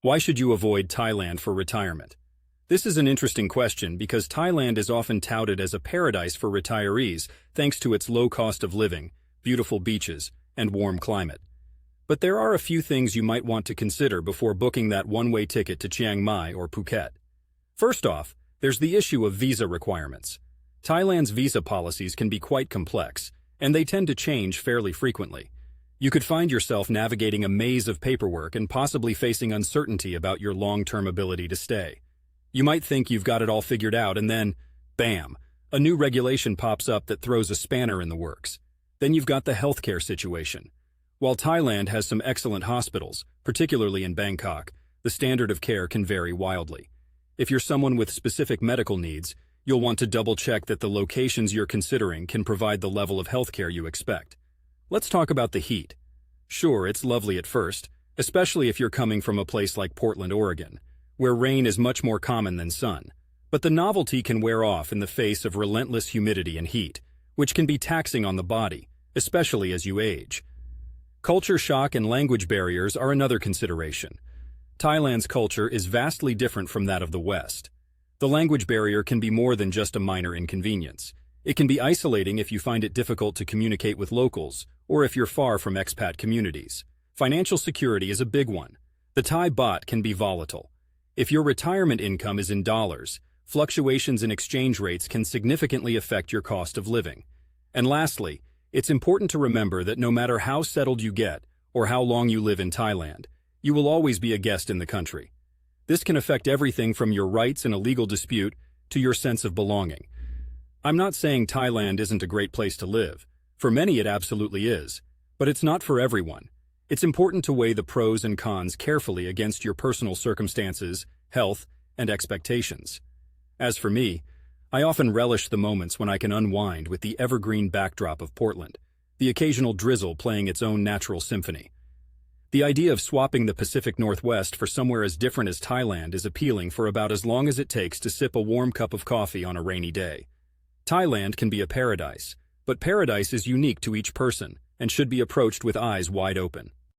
Why should you avoid Thailand for retirement? This is an interesting question because Thailand is often touted as a paradise for retirees thanks to its low cost of living, beautiful beaches, and warm climate. But there are a few things you might want to consider before booking that one-way ticket to Chiang Mai or Phuket. First off, there's the issue of visa requirements. Thailand's visa policies can be quite complex, and they tend to change fairly frequently. You could find yourself navigating a maze of paperwork and possibly facing uncertainty about your long-term ability to stay. You might think you've got it all figured out and then, bam, a new regulation pops up that throws a spanner in the works. Then you've got the healthcare situation. While Thailand has some excellent hospitals, particularly in Bangkok, the standard of care can vary wildly. If you're someone with specific medical needs, you'll want to double-check that the locations you're considering can provide the level of healthcare you expect. Let's talk about the heat. Sure, it's lovely at first, especially if you're coming from a place like Portland, Oregon, where rain is much more common than sun. But the novelty can wear off in the face of relentless humidity and heat, which can be taxing on the body, especially as you age. Culture shock and language barriers are another consideration. Thailand's culture is vastly different from that of the West. The language barrier can be more than just a minor inconvenience. It can be isolating if you find it difficult to communicate with locals, or if you're far from expat communities. Financial security is a big one. The Thai baht can be volatile. If your retirement income is in dollars, fluctuations in exchange rates can significantly affect your cost of living. And lastly, it's important to remember that no matter how settled you get, or how long you live in Thailand, you will always be a guest in the country. This can affect everything from your rights in a legal dispute to your sense of belonging. I'm not saying Thailand isn't a great place to live. For many it absolutely is. But it's not for everyone. It's important to weigh the pros and cons carefully against your personal circumstances, health, and expectations. As for me, I often relish the moments when I can unwind with the evergreen backdrop of Portland, the occasional drizzle playing its own natural symphony. The idea of swapping the Pacific Northwest for somewhere as different as Thailand is appealing for about as long as it takes to sip a warm cup of coffee on a rainy day. Thailand can be a paradise, but paradise is unique to each person and should be approached with eyes wide open.